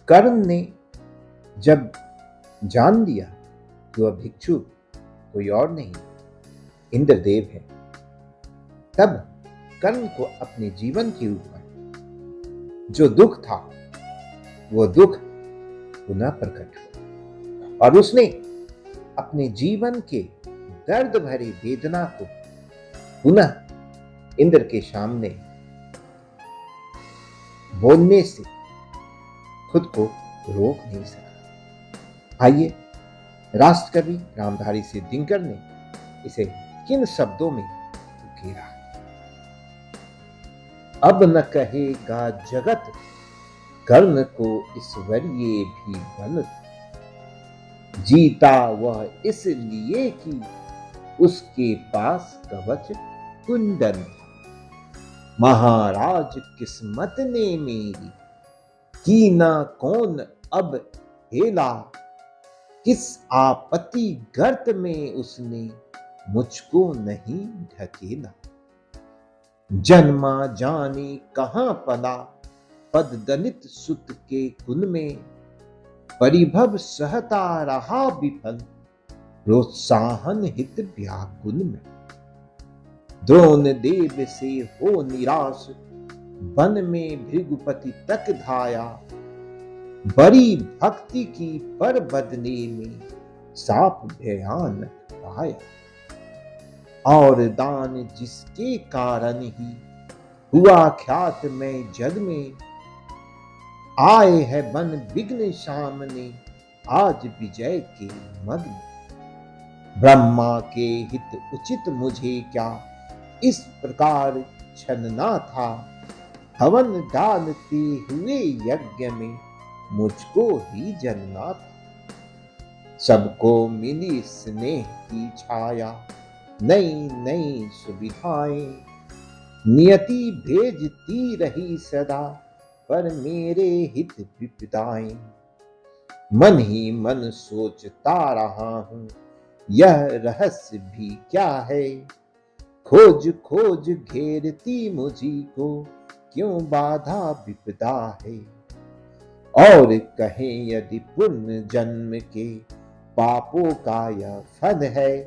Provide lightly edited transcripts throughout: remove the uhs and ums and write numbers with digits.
कर्ण ने जब जान लिया कि वह भिक्षु कोई और नहीं इंद्रदेव है, तब कर्ण को अपने जीवन के ऊपर जो दुख था वो दुख पुनः प्रकट हुआ और उसने अपने जीवन के दर्द भरी वेदना को पुनः इंद्र के सामने बोलने से खुद को रोक नहीं सका। आइए राष्ट्र कवि रामधारी सिंह दिनकर ने इसे किन शब्दों में उकेरा। अब न कहेगा जगत कर्ण को ईश्वरीय भी बन, जीता वह इसलिए कि उसके पास कवच कुंडल। महाराज किस्मत ने मेरी की ना कौन अब हेला, किस आपत्ति गर्त में उसने मुझको नहीं ढकेला। जन्मा जाने कहां पला पद दलित सुत के कुल में, परिभव सहता रहा विफल प्रोत्साहन हित व्याकुल में। द्रोण देव से हो निराश वन में भृगुपति तक धाया, बड़ी भक्ति की पर बदले में साप भयानक पाया। और दान जिसके कारण ही हुआ ख्यात में जग में, आए है बन विघ्न सामने आज विजय के मग में। ब्रह्मा के हित उचित मुझे क्या इस प्रकार छनना था, हवन डालते हुए यज्ञ में मुझको ही जलना था। सबको मिली स्नेह की छाया नई नई सुविधाएं, नियति भेजती रही सदा पर मेरे हित विपदाएं। मन ही मन सोचता रहा हूं यह रहस्य भी क्या है, खोज खोज घेरती मुझी को क्यों बाधा विपदा है। और कहें यदि पुण्य जन्म के पापों का यह फल है,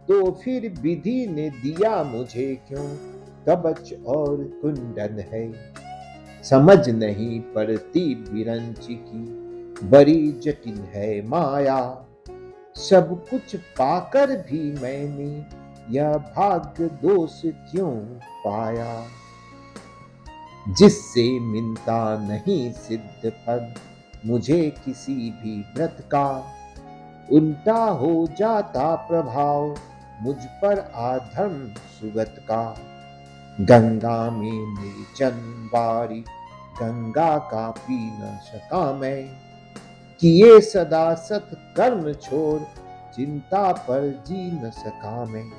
तो फिर विधि ने दिया मुझे क्यों कवच और कुंडल है। समझ नहीं पड़ती विरंच की बड़ी जटिल है माया, सब कुछ पाकर भी मैंने यह भाग्य दोष क्यों पाया। जिससे मिलता नहीं सिद्ध फल मुझे किसी भी व्रत का, उल्टा हो जाता प्रभाव मुझ पर आधर्म सुगत का। गंगा में निर्जन बारी गंगा का पी न सका मैं, किए सदा सत कर्म छोड़ चिंता पर जी न सका मैं।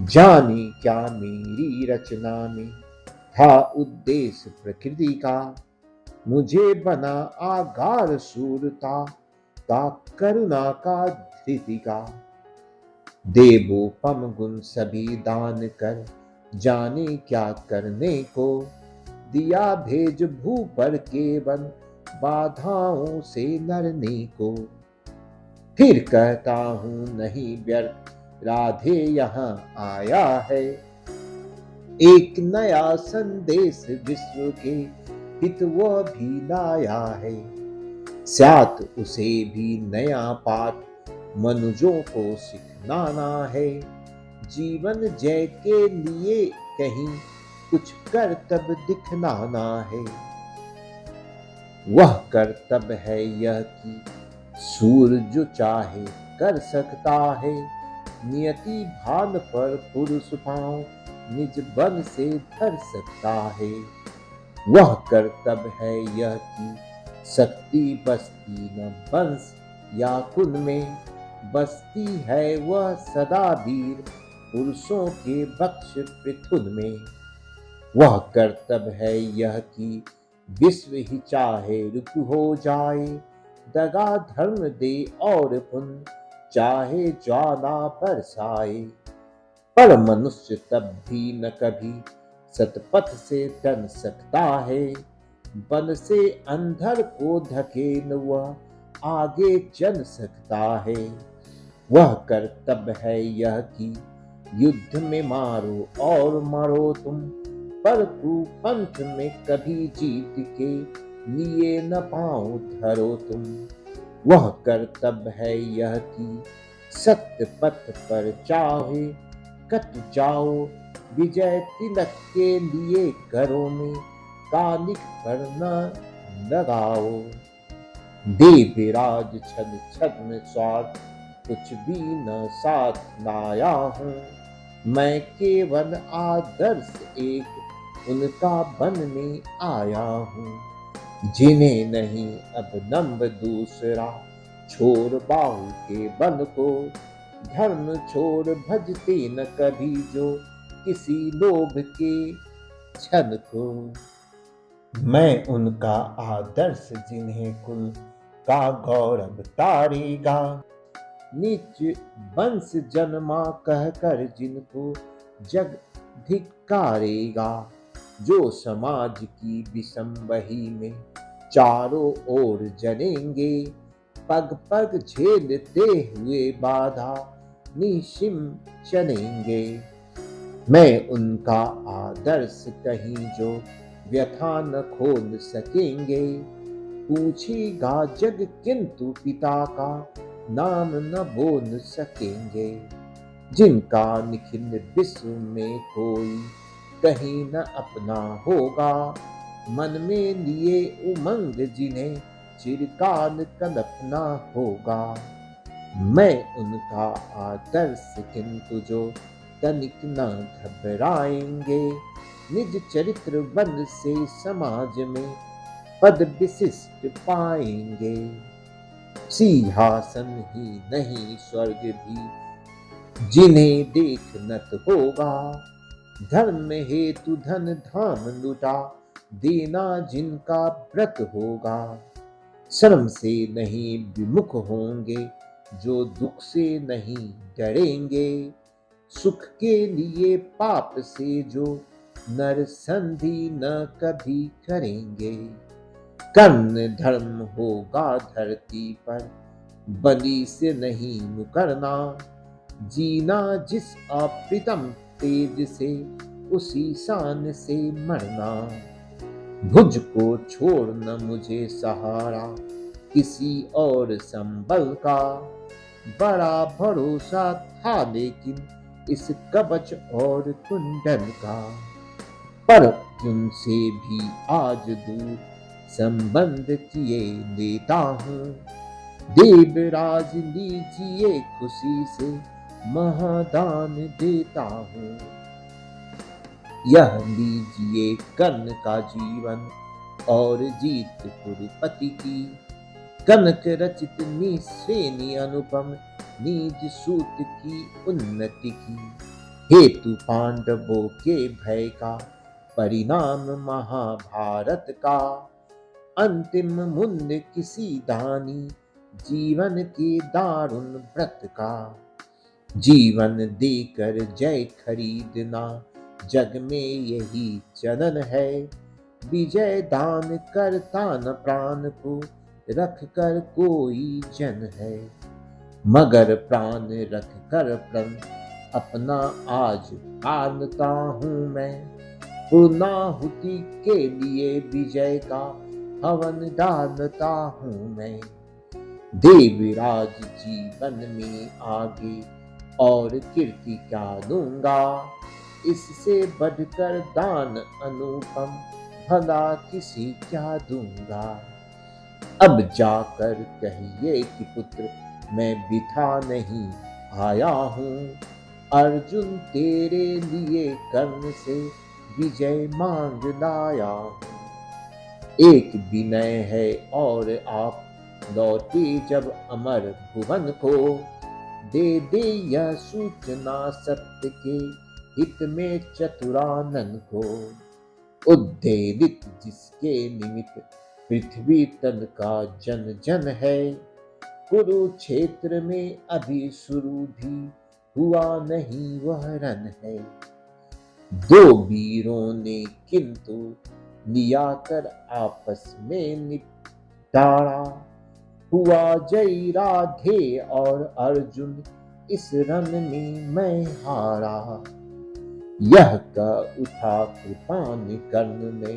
जाने क्या मेरी रचना में था उद्देश्य प्रकृति का, मुझे बना आगार शूरता का करुणा का धृति का। देवोपम गुण सभी दान कर जाने क्या करने को, दिया भेज भू पर केवल बाधाओं से लड़ने को। फिर कहता हूं नहीं व्यर्थ राधे यहाँ आया है, एक नया संदेश विश्व के हित वह भी लाया है। साथ उसे भी नया पाठ मनुजों को सिखाना है, जीवन जय के लिए कहीं कुछ कर्तव्य दिखलाना है। वह कर्तव्य है यह कि सूर्य जो चाहे कर सकता है, नियति भान पर पुरुष पांव निज बल से धर सकता है। वह कर्तव्य है यह कि शक्ति बसती न वंश या कुल में, बसती है वह सदा वीर पुरुषों के बक्ष पृथुन में। वह कर्तव्य है यह कि विश्व ही चाहे रुक हो जाए, दगा धर्म दे और पुन चाहे ज्वाला बरसाए। पर मनुष्य तब भी न कभी सतपथ से टल सकता है, बन से अंधर को धकेल वह आगे चल सकता है। वह कर्तव्य है यह कि युद्ध में मारो और मरो तुम, पर कुपंथ में कभी जीत के लिए न पांव धरो तुम। वह कर्तव्य है यह कि सत्य पथ पर चाहे कट जाओ, विजय तिलक के लिए घरों में कालिक पर न लगाओ। देवराज छद छद्म स्वार्थ कुछ भी न साथ लाया हूँ, मैं केवल आदर्श एक उनका बनने आया हूँ। जिन्हें नहीं अब नंब दूसरा छोड़ बाहु के बल को, धर्म छोड़ भजते न कभी जो किसी लोभ के छल को। मैं उनका आदर्श जिन्हें कुल का गौरव तारेगा, नीच वंश जन्मा कहकर जिनको जग धिक्कारेगा। जो समाज की विषम बही में चारों ओर जलेंगे, पग पग झेलते हुए बाधा निशिम चलेंगे। मैं उनका आदर्श कहीं जो व्यथा न खोल सकेंगे, पूछेगा जग किंतु पिता का नाम न बोल सकेंगे। जिनका निखिल विश्व में कोई कहीं न अपना होगा, मन में लिए उमंग जिन्हें चिरकाल कल्पना होगा। मैं उनका आदर्श किंतु जो तनिक न घबराएंगे, निज चरित्र बल से समाज में पद विशिष्ट पाएंगे। सिंहासन ही नहीं स्वर्ग भी जिन्हें देख नत होगा, धर्म हेतु धन धाम लुटा देना जिनका व्रत होगा। श्रम से नहीं विमुख होंगे जो दुख से नहीं डरेंगे, सुख के लिए पाप से जो नर संधि न कभी करेंगे। कर्ण धर्म होगा धरती पर बलि से नहीं मुकरना, जीना जिस अप्रीतम तेज से उसी शान से मरना। भुज को छोड़ न मुझे सहारा किसी और संबल का, बड़ा भरोसा था लेकिन इस कवच और कुंडल का। पर उनसे भी आज दूर संबंध किए लेता हूँ, देवराज लीजिए खुशी से महादान देता हूँ। यह लीजिए कर्ण का जीवन और जीत कुरुपति की, कनक रचित निश्रेणी अनुपम निज सूत की उन्नति की। हेतु पांडवों के भय का परिणाम महाभारत का, अंतिम मूल्य किसी दानी जीवन के दारुण व्रत का। जीवन देकर जय खरीदना जग में यही चलन है, विजय दान करता न प्राण को रख कर कोई जन है। मगर प्राण रख कर प्रण अपना आज पालता हूँ मैं, पूर्णाहुति के लिए विजय का हवन डालता हूँ मैं। देवराज जीवन में आगे और कीर्ति क्या दूंगा, इससे बढ़कर दान अनुपम भला किसी क्या दूंगा। अब जाकर कहिए कि पुत्र मैं बिथा नहीं आया हूँ, अर्जुन तेरे लिए कर्ण से विजय मांग लाया हूँ। एक विनय है और आप लौटे जब अमर भुवन को, दे यह सूचना सत्य के हित में चतुरानन को। उद्वेलित जिसके निमित्त पृथ्वी तन का जन जन है, कुरुक्षेत्र में अभी शुरू भी हुआ नहीं वह रण है। दो वीरों ने किंतु लिया कर आपस में निपटारा। हुआ जय राधे और अर्जुन, इस रण में मैं हारा। यह कह उठा कृपान कर्ण ने,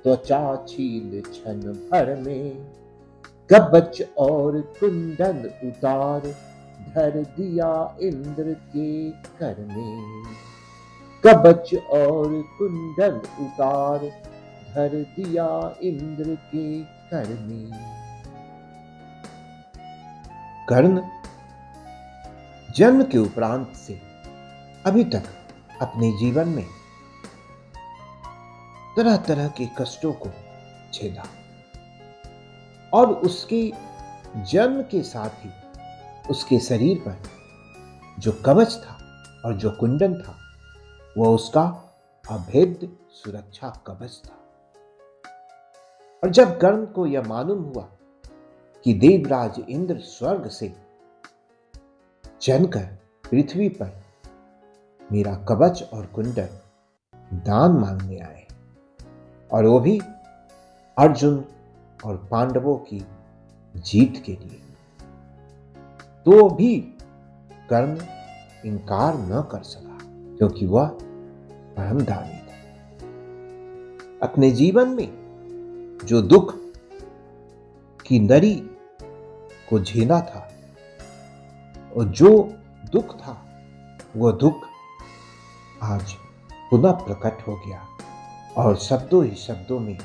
त्वचा छील क्षण भर में। कवच और कुंडल उतार, धर दिया इंद्र के कर में। कवच और कुंडल उतार, धर दिया इंद्र के कर में। कर्ण जन्म के उपरांत से अभी तक अपने जीवन में तरह तरह के कष्टों को झेला, और उसके जन्म के साथ ही उसके शरीर पर जो कवच था और जो कुंडन था, वह उसका अभेद्य सुरक्षा कवच था। और जब कर्ण को यह मालूम हुआ कि देवराज इंद्र स्वर्ग से चलकर पृथ्वी पर मेरा कवच और कुंडल दान मांगने आए, और वो भी अर्जुन और पांडवों की जीत के लिए, तो भी कर्ण इनकार न कर सका, क्योंकि वह परम दानी था। अपने जीवन में जो दुख की नरी को झेला था, और जो दुख था वह दुख आज पुनः प्रकट हो गया, और शब्दों ही शब्दों में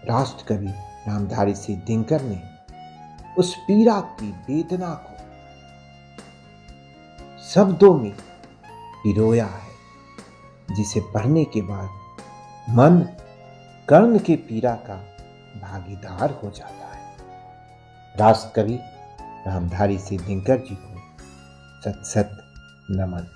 राष्ट्र कवि नामधारी सिंह दिनकर ने उस पीड़ा की वेदना को शब्दों में पिरोया है, जिसे पढ़ने के बाद मन कर्ण के पीड़ा का भागीदार हो जाता है। राष्ट्र कवि नामधारी सिंह दिनकर जी को सत सत नमन।